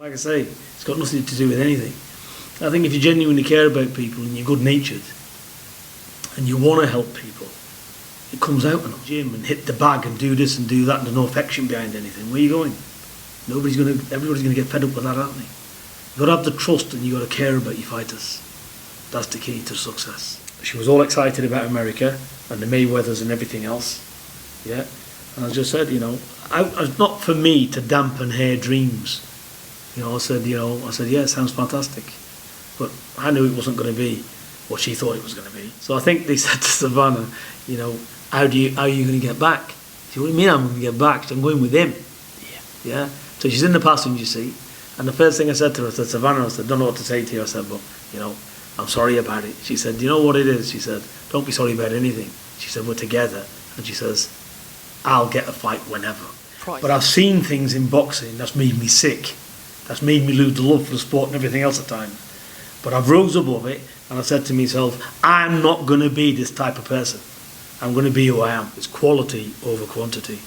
Like I say, it's got nothing to do with anything. I think if you genuinely care about people and you're good-natured and you want to help people, it comes out in the gym and hit the bag and do this and do that and there's no affection behind anything. Where are you going? Everybody's gonna get fed up with that, aren't they? You've got to have the trust and you've got to care about your fighters. That's the key to success. She was all excited about America and the Mayweathers and everything else. Yeah. And I just said, it's not for me to dampen her dreams. I said, yeah, it sounds fantastic. But I knew it wasn't going to be what she thought it was going to be. So I think they said to Savannah, how are you going to get back? She said, what do you mean I'm going to get back? I'm going with him. Yeah. So she's in the passenger seat. And the first thing I said to her, I said, Savannah, I said, I don't know what to say to you. I said, but, I'm sorry about it. She said, do you know what it is? She said, don't be sorry about anything. She said, we're together. And she says, I'll get a fight whenever. But I've seen things in boxing that's made me sick. That's made me lose the love for the sport and everything else at times. But I've rose above it and I said to myself, I'm not going to be this type of person. I'm going to be who I am. It's quality over quantity.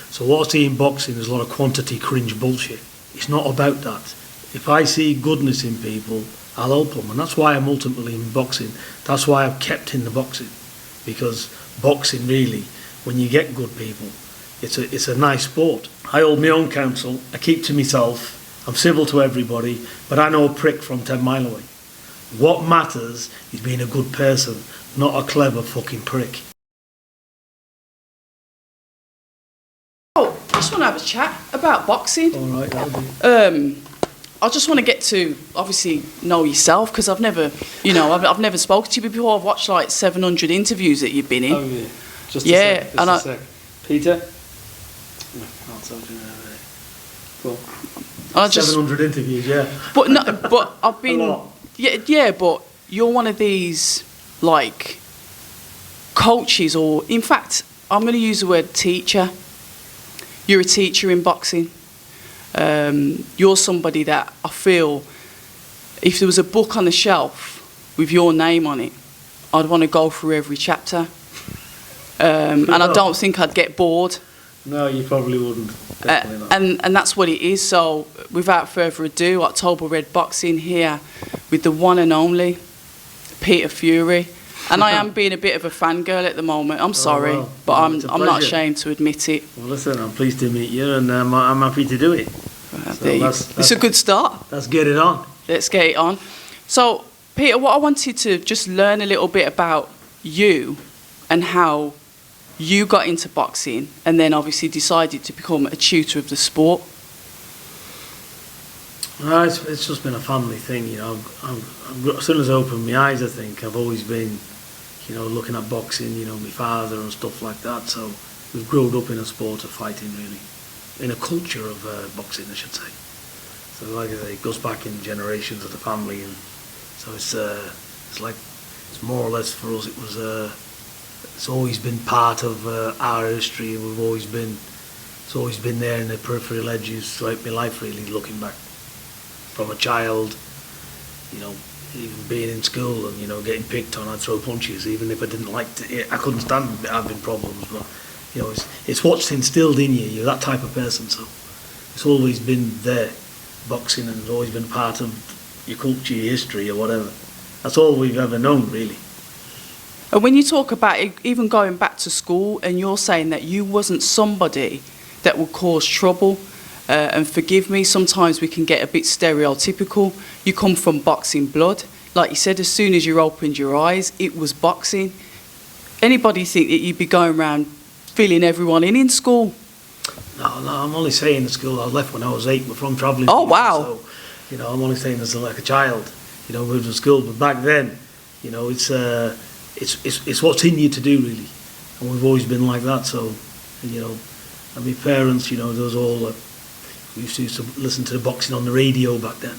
So what I see in boxing is a lot of quantity cringe bullshit. It's not about that. If I see goodness in people, I'll help them. And that's why I'm ultimately in boxing. That's why I've kept in the boxing. Because boxing really, when you get good people, it's a nice sport. I hold my own counsel. I keep to myself. I'm civil to everybody, but I know a prick from 10 mile away. What matters is being a good person, not a clever fucking prick. Oh, I just want to have a chat about boxing. All right, that'll do. I just want to get to obviously know yourself because I've never spoken to you before. I've watched like 700 interviews that you've been in. Oh yeah, just a sec. Peter. Cool. 700 interviews, yeah. But no, but I've been yeah. But you're one of these like coaches, or in fact, I'm going to use the word teacher. You're a teacher in boxing. You're somebody that I feel, if there was a book on the shelf with your name on it, I'd want to go through every chapter. And I don't think I'd get bored. No, you probably wouldn't. Definitely not. And that's what it is. So without further ado, October Red Boxing here with the one and only Peter Fury. And I am being a bit of a fangirl at the moment. I'm sorry, but I'm not ashamed to admit it. Well, listen, I'm pleased to meet you, and I'm happy to do it. It's a good start. Let's get it on. Let's get it on. So, Peter, what I wanted to just learn a little bit about you and how you got into boxing and then obviously decided to become a tutor of the sport. It's just been a family thing, as soon as I opened my eyes, I think I've always been, looking at boxing, my father and stuff like that. So we've grown up in a sport of fighting, really, in a culture of boxing, I should say. So like I say, it goes back in generations of the family, and so it's more or less for us. It's always been part of our history, and it's always been there in the peripheral edges throughout my life, really, looking back. From a child, even being in school and, getting picked on, I'd throw punches, even if I didn't like it. I couldn't stand having problems, but, it's what's instilled in you. You're that type of person, so it's always been there, boxing, and it's always been part of your culture, your history, or whatever. That's all we've ever known, really. And when you talk about it, even going back to school, and you're saying that you wasn't somebody that would cause trouble, and forgive me, sometimes we can get a bit stereotypical. You come from boxing blood. Like you said, as soon as you opened your eyes, it was boxing. Anybody think that you'd be going around filling everyone in school? No, I'm only saying the school I left when I was 8. We're from travelling. Oh, wow. So, I'm only saying as like a child, moved to school. But back then, it's what's in you to do, really. And we've always been like that. So, and my parents, there was all... We used to listen to the boxing on the radio back then.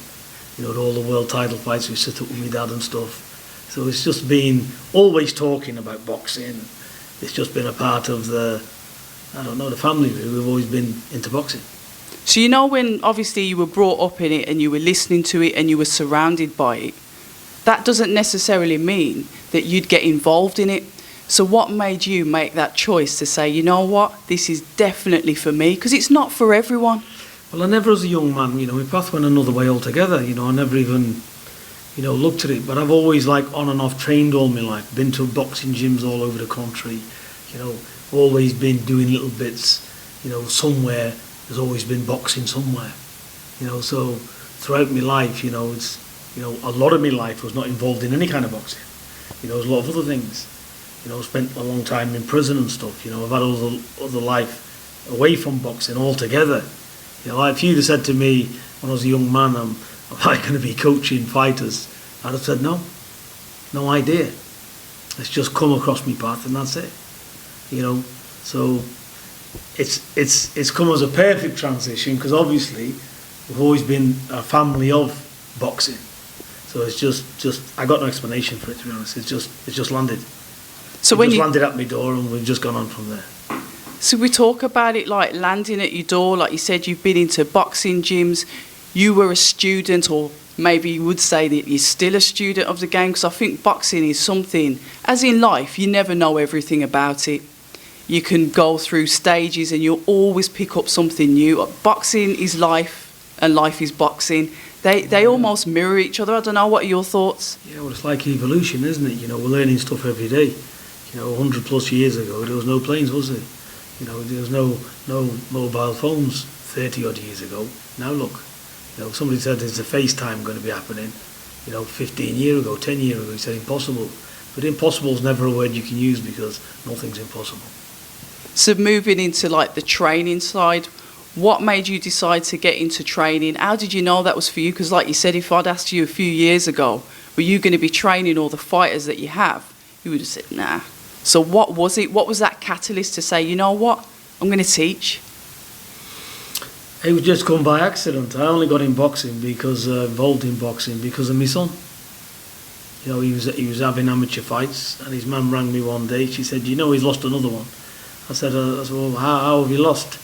All the world title fights, we sit up with my dad and stuff. So it's just been always talking about boxing. It's just been a part of the family, really. We've always been into boxing. So when obviously you were brought up in it and you were listening to it and you were surrounded by it, that doesn't necessarily mean that you'd get involved in it. So what made you make that choice to say, you know what, this is definitely for me? Because it's not for everyone. Well, I never, as a young man, my path went another way altogether. I never even, looked at it. But I've always, like, on and off trained all my life. Been to boxing gyms all over the country. Always been doing little bits. Somewhere there's always been boxing somewhere. So throughout my life, it's, a lot of my life was not involved in any kind of boxing. There's a lot of other things. Spent a long time in prison and stuff. I've had other life away from boxing altogether. If you'd have said to me when I was a young man, am I going to be coaching fighters? I'd have said no idea. It's just come across my path and that's it. So it's come as a perfect transition because obviously we've always been a family of boxing. So it's just I got no explanation for it, to be honest. It's just landed. So when you landed at my door and we've just gone on from there. So we talk about it like landing at your door, like you said, you've been into boxing gyms, you were a student, or maybe you would say that you're still a student of the game, because I think boxing is something, as in life, you never know everything about it. You can go through stages and you'll always pick up something new. Boxing is life and life is boxing. They almost mirror each other. I don't know, what are your thoughts? Yeah, well, it's like evolution, isn't it? We're learning stuff every day. 100 plus years ago, there was no planes, was there? There was no mobile phones 30 odd years ago. Now look, somebody said there's a FaceTime going to be happening, 15 years ago, 10 years ago, he said impossible. But impossible is never a word you can use because nothing's impossible. So moving into like the training side, what made you decide to get into training? How did you know that was for you? Because like you said, if I'd asked you a few years ago, were you going to be training all the fighters that you have? You would have said, nah. So what was it? What was that catalyst to say, you know what, I'm going to teach? It was just come by accident. I only got in boxing involved in boxing because of my son. He was having amateur fights and his mum rang me one day. She said, he's lost another one. I said, well, how have you lost?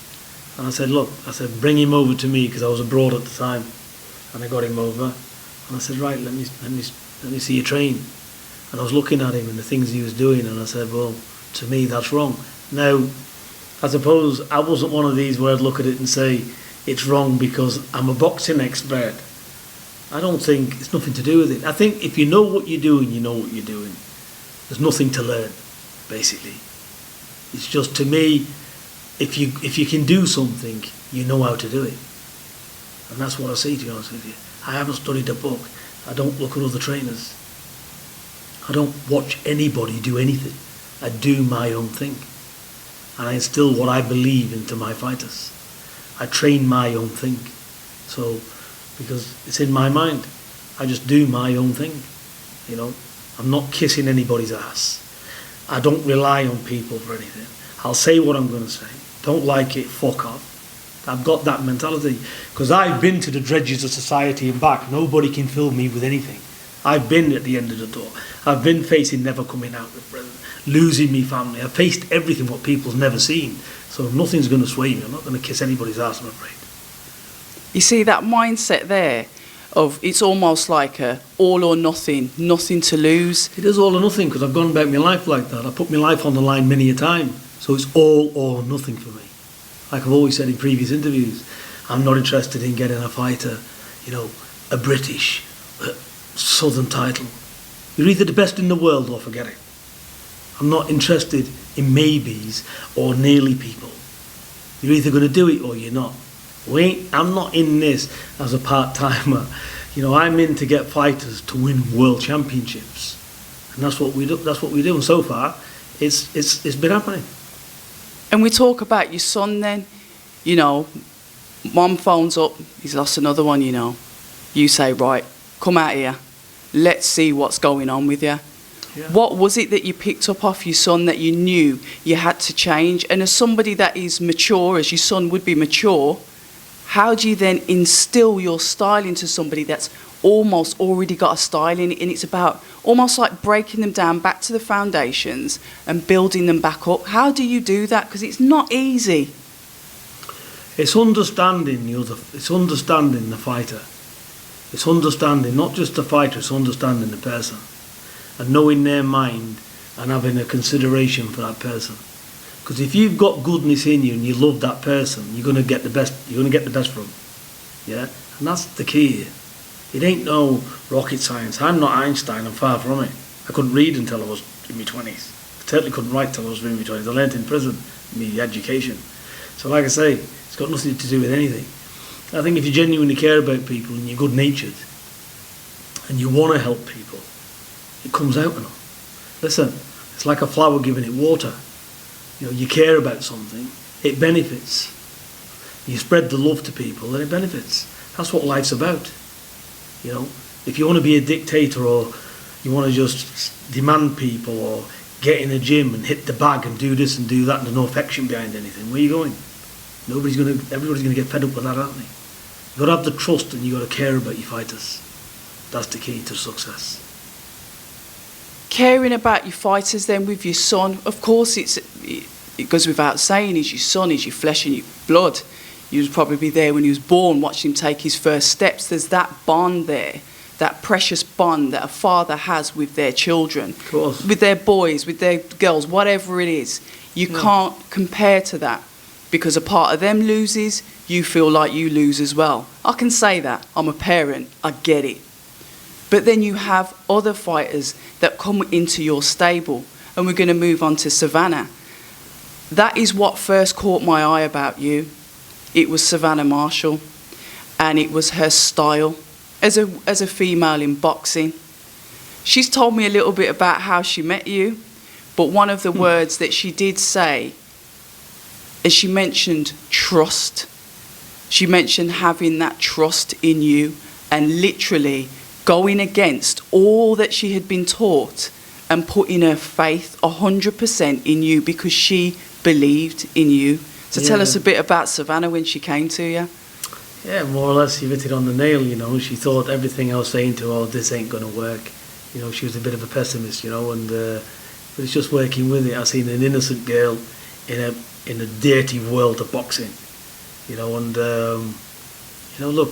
And I said, look, bring him over to me because I was abroad at the time. And I got him over and I said, right, let me see you train. And I was looking at him and the things he was doing and I said, well, to me that's wrong. Now, I suppose I wasn't one of these where I'd look at it and say it's wrong because I'm a boxing expert. I don't think it's nothing to do with it. I think if you know what you're doing, you know what you're doing. There's nothing to learn, basically. It's just, to me, if you can do something, you know how to do it. And that's what I say, to be honest with you. I haven't studied a book. I don't look at other trainers. I don't watch anybody do anything. I do my own thing. And I instill what I believe into my fighters. I train my own thing. So, because it's in my mind. I just do my own thing. I'm not kissing anybody's ass. I don't rely on people for anything. I'll say what I'm going to say. Don't like it, fuck off. I've got that mentality. Because I've been to the dredges of society and back. Nobody can fill me with anything. I've been at the end of the door. I've been facing never coming out with prison, losing me family. I've faced everything what people's never seen. So nothing's going to sway me. I'm not going to kiss anybody's ass, I'm afraid. You see, that mindset there of it's almost like a all or nothing, nothing to lose. It is all or nothing because I've gone about my life like that. I put my life on the line many a time. So it's all or nothing for me. Like I've always said in previous interviews, I'm not interested in getting a fighter, a British Southern title. You're either the best in the world or forget it. I'm not interested in maybes or nearly people. You're either going to do it or you're not. I'm not in this as a part-timer. I'm in to get fighters to win world championships. And that's what we do. And so far, it's been happening. And we talk about your son then. Mum phones up, he's lost another one, You say, right, come out here. Let's see what's going on with you. Yeah. What was it that you picked up off your son that you knew you had to change? And as somebody that is mature, as your son would be mature, how do you then instill your style into somebody that's almost already got a style in it? And it's about almost like breaking them down back to the foundations and building them back up. How do you do that? Because it's not easy. It's understanding it's understanding the fighter. It's understanding not just the fighter, it's understanding the person. And knowing their mind and having a consideration for that person. Because if you've got goodness in you and you love that person, you're going to get the best. You're going to get the best from them. Yeah, and that's the key here. It ain't no rocket science. I'm not Einstein. I'm far from it. I couldn't read until I was in my 20s. I certainly couldn't write until I was in my 20s. I learnt in prison, my education. So like I say, it's got nothing to do with anything. I think if you genuinely care about people and you're good-natured and you want to help people, it comes out enough. Listen, it's like a flower giving it water. You know, you care about something, it benefits. You spread the love to people, then it benefits. That's what life's about. You know, if you want to be a dictator or you want to just demand people or get in a gym and hit the bag and do this and do that and there's no affection behind anything, where are you going? Everybody's going to get fed up with that, aren't they? You've got to have the trust and you've got to care about your fighters. That's the key to success. Caring about your fighters then with your son, of course it goes without saying, he's your son, he's your flesh and your blood. You was probably there when he was born, watching him take his first steps. There's that bond there, that precious bond that a father has with their children, of course, with their boys, with their girls, whatever it is. You can't compare to that, because a part of them loses, you feel like you lose as well. I can say that. I'm a parent. I get it. But then you have other fighters that come into your stable, and we're going to move on to Savannah. That is what first caught my eye about you. It was Savannah Marshall, and it was her style as a female in boxing. She's told me a little bit about how she met you, but one of the words that she did say is she mentioned trust. She mentioned having that trust in you and literally going against all that she had been taught and putting her faith 100% in you because she believed in you. So tell us a bit about Savannah when she came to you. Yeah, more or less, you hit it on the nail, you know. She thought everything I was saying to her, oh, this ain't going to work. You know, she was a bit of a pessimist, you know, and but it's just working with it. I seen an innocent girl in a dirty world of boxing, you know, and, you know, look,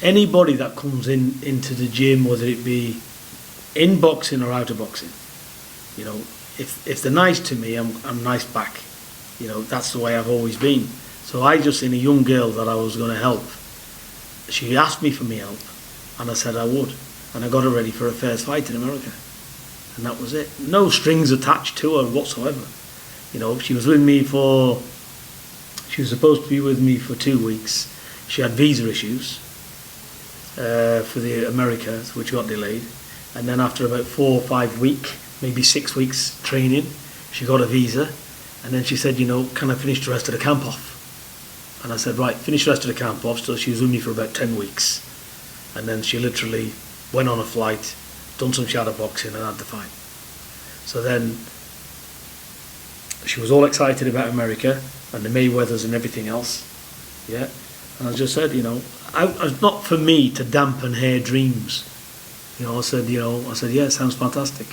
anybody that comes into the gym, whether it be in boxing or out of boxing, you know, if they're nice to me, I'm nice back. You know, that's the way I've always been. So I just seen a young girl that I was going to help. She asked me for my help, and I said I would. And I got her ready for her first fight in America. And that was it. No strings attached to her whatsoever. You know, she was supposed to be with me for 2 weeks. She had visa issues for the Americas, which got delayed. And then after about 4 or 5 weeks, maybe 6 weeks training, she got a visa. And then she said, you know, can I finish the rest of the camp off? And I said, right, finish the rest of the camp off. So she was with me for about 10 weeks. And then she literally went on a flight, done some shadow boxing and had the fight. So then she was all excited about America and the Mayweathers and everything else. Yeah. And I just said, you know, it's not for me to dampen her dreams. You know, I said, yeah, it sounds fantastic.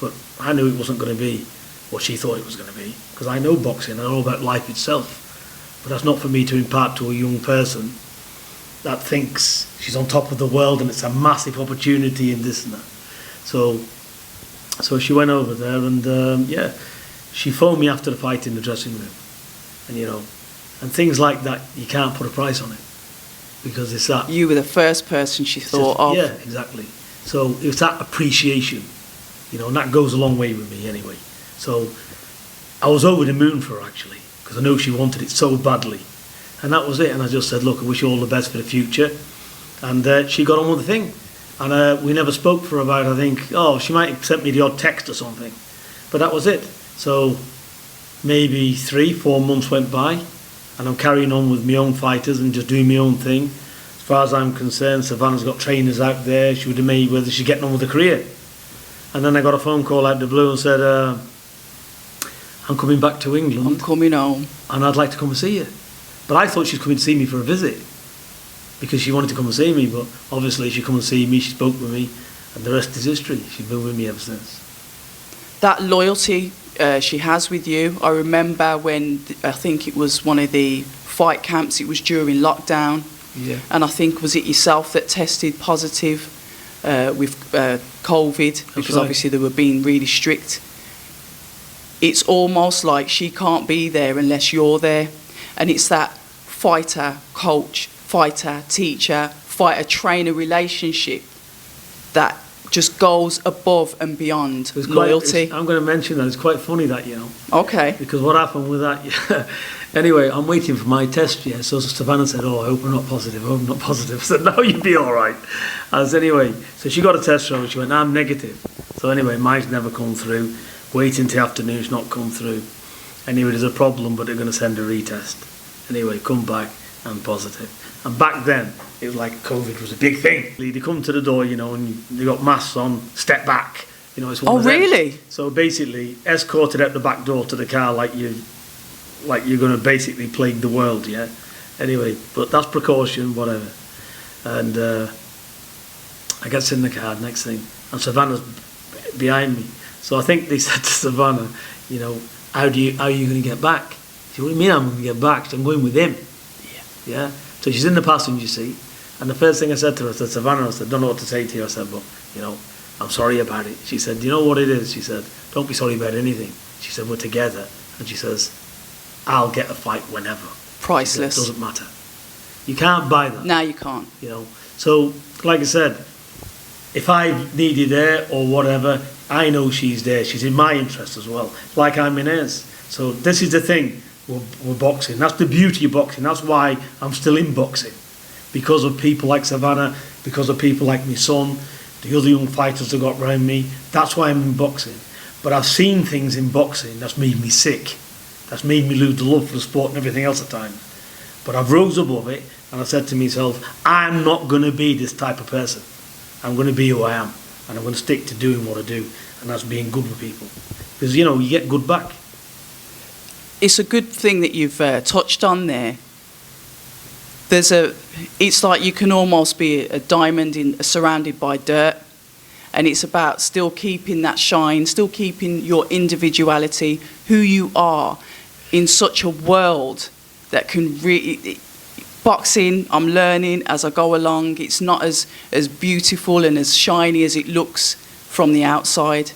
But I knew it wasn't going to be what she thought it was going to be, because I know boxing, I know about life itself, but that's not for me to impart to a young person that thinks she's on top of the world and it's a massive opportunity and this and that. So she went over there and she phoned me after the fight in the dressing room, and you know, and things like that, you can't put a price on it, because it's that you were the first person she thought of. Yeah, exactly. So it's that appreciation, you know, and that goes a long way with me anyway. So I was over the moon for her, actually, because I know she wanted it so badly. And that was it. And I just said, look, I wish you all the best for the future. And she got on with the thing. And we never spoke for about, I think, she might have sent me the odd text or something. But that was it. So maybe 3-4 months went by, and I'm carrying on with my own fighters and just doing my own thing. As far as I'm concerned, Savannah's got trainers out there. She would have made whether she's getting on with her career. And then I got a phone call out of the blue and said, I'm coming back to England. I'm coming home. And I'd like to come and see you. But I thought she was coming to see me for a visit, because she wanted to come and see me. But obviously she come and see me, she spoke with me, and the rest is history. She's been with me ever since. That loyalty she has with you, I remember when, I think it was one of the fight camps, it was during lockdown. Yeah. And I think, was it yourself that tested positive with COVID? Because obviously they were being really strict. it's almost like she can't be there unless you're there. And it's that fighter, coach, fighter, teacher, fighter, trainer relationship that just goes above and beyond loyalty. I'm going to mention that. It's quite funny that, Okay. Because what happened with that, anyway, I'm waiting for my test, so Savannah said, I hope I'm not positive, I hope I'm not positive. I said, no, you'll be all right. I said, anyway, so she got a test from her, she went, I'm negative. So anyway, mine's never come through. Waiting till afternoon, it's not come through. Anyway, there's a problem, but they're going to send a retest. Anyway, come back, I'm positive. And back then, it was like COVID was a big thing. They come to the door, and they got masks on, step back. It's one of them. Really? So basically, escorted out the back door to the car like you're going to basically plague the world, yeah? Anyway, but that's precaution, whatever. And I get in the car, next thing, and Savannah's behind me. So I think they said to Savannah, how are you going to get back? She said, what do you mean I'm going to get back? She said, I'm going with him. Yeah. So she's in the passenger seat, and the first thing I said to her, I said, Savannah, I said, don't know what to say to you. I said, but, I'm sorry about it. She said, do you know what it is? She said, don't be sorry about anything. She said, we're together. And she says, I'll get a fight whenever. Priceless. It doesn't matter. You can't buy that. No, you can't. So, like I said, if I needed her or whatever, I know she's there. She's in my interest as well, like I'm in hers. So this is the thing. We're boxing. That's the beauty of boxing. That's why I'm still in boxing. Because of people like Savannah, because of people like my son, the other young fighters that got around me. That's why I'm in boxing. But I've seen things in boxing that's made me sick. That's made me lose the love for the sport and everything else at times. But I've rose above it, and I said to myself, I'm not going to be this type of person. I'm going to be who I am. And I'm going to stick to doing what I do. And that's being good with people. Because, you get good back. It's a good thing that you've touched on there. It's like you can almost be a diamond surrounded by dirt, and it's about still keeping that shine, still keeping your individuality, who you are, in such a world that can really. Boxing, I'm learning as I go along. It's not as beautiful and as shiny as it looks from the outside.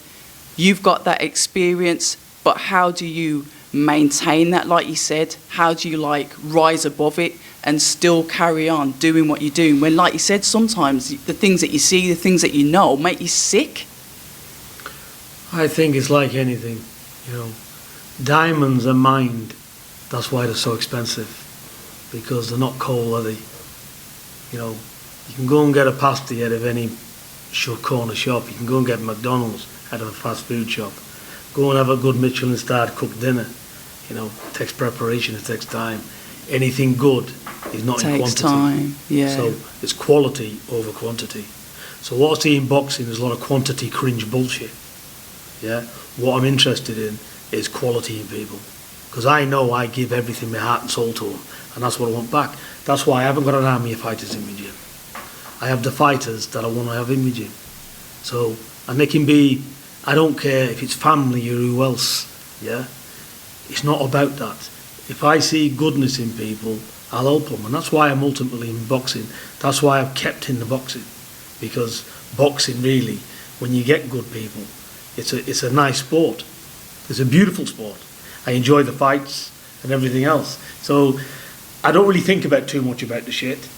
You've got that experience, but how do you maintain that, like you said? How do you rise above it and still carry on doing what you're doing when, like you said, sometimes the things that you see, the things that you know make you sick? I think it's like anything, diamonds are mined. That's why they're so expensive, because they're not coal, are they? You can go and get a pasty out of any corner shop. You can go and get McDonald's out of a fast food shop. Go and have a good Michelin-starred cooked dinner. It takes preparation, it takes time. Anything good is not in quantity. Takes time, yeah. So it's quality over quantity. So what I see in boxing is a lot of quantity cringe bullshit. Yeah. What I'm interested in is quality in people, because I know I give everything, my heart and soul to them, and that's what I want back. That's why I haven't got an army of fighters in my gym. I have the fighters that I want to have in my gym. So, and they can be, I don't care if it's family or who else, yeah? It's not about that. If I see goodness in people, I'll help them. And that's why I'm ultimately in boxing. That's why I've kept in the boxing. Because boxing really, when you get good people, it's a nice sport. It's a beautiful sport. I enjoy the fights and everything else. So I don't really think about too much about the shit.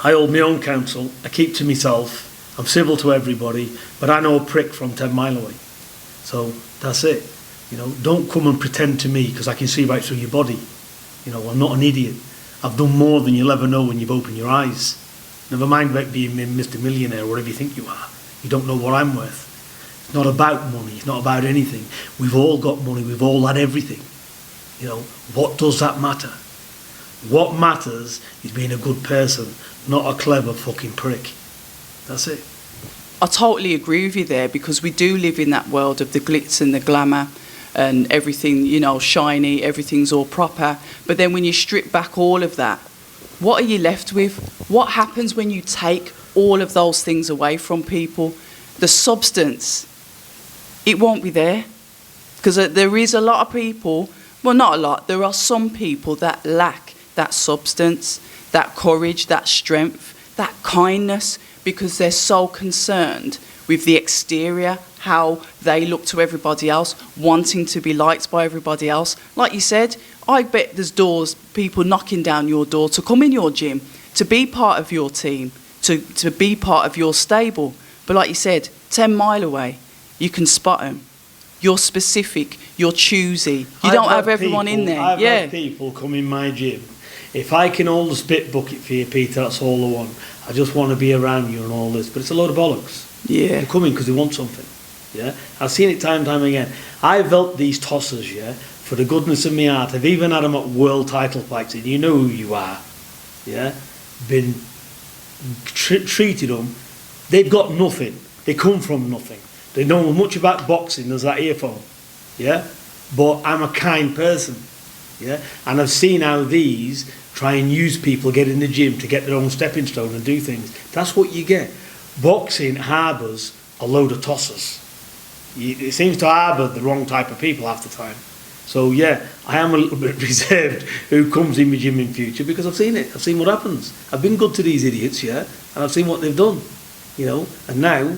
I hold my own counsel. I keep to myself. I'm civil to everybody, but I know a prick from 10 mile away. So that's it. Don't come and pretend to me, because I can see right through your body. I'm not an idiot. I've done more than you'll ever know when you've opened your eyes. Never mind about being Mr. Millionaire or whatever you think you are. You don't know what I'm worth. It's not about money. It's not about anything. We've all got money. We've all had everything. What does that matter? What matters is being a good person, not a clever fucking prick. That's it. I totally agree with you there, because we do live in that world of the glitz and the glamour and everything, shiny, everything's all proper. But then when you strip back all of that, what are you left with? What happens when you take all of those things away from people? The substance, it won't be there. Because there is a lot of people, well, not a lot, there are some people that lack that substance, that courage, that strength, that kindness, because they're so concerned with the exterior, how they look to everybody else, wanting to be liked by everybody else. Like you said, I bet there's people knocking down your door to come in your gym, to be part of your team, to be part of your stable. But like you said, 10 mile away, you can spot them. You're specific, you're choosy. You don't have everyone in there. I've had people come in my gym. If I can hold a spit bucket for you, Peter, that's all I want. I just want to be around you and all this. But it's a load of bollocks. Yeah. They come in because they want something. Yeah. I've seen it time and time again. I've helped these tossers, yeah, for the goodness of my heart. I've even had them at world title fights, and you know who you are. Yeah. Been treated them. They've got nothing. They come from nothing. They know as much about boxing as that earphone. Yeah. But I'm a kind person. Yeah. And I've seen how these try and use people, get in the gym to get their own stepping stone and do things. That's what you get. Boxing harbours a load of tossers. It seems to harbour the wrong type of people half the time. So yeah, I am a little bit reserved who comes in my gym in future, because I've seen it. I've seen what happens. I've been good to these idiots, yeah, and I've seen what they've done, you know. And now,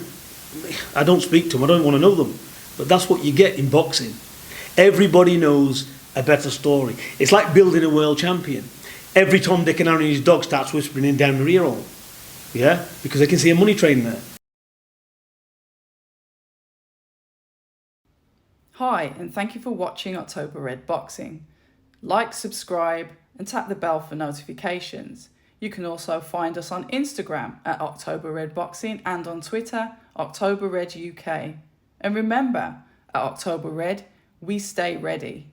I don't speak to them. I don't want to know them. But that's what you get in boxing. Everybody knows a better story. It's like building a world champion. Every Tom, Dick and Harry and his dog starts whispering in down the rear hole. Yeah? Because they can see a money train there. Hi, and thank you for watching October Red Boxing. Like, subscribe, and tap the bell for notifications. You can also find us on Instagram at October Red Boxing and on Twitter, October Red UK. And remember, at October Red, we stay ready.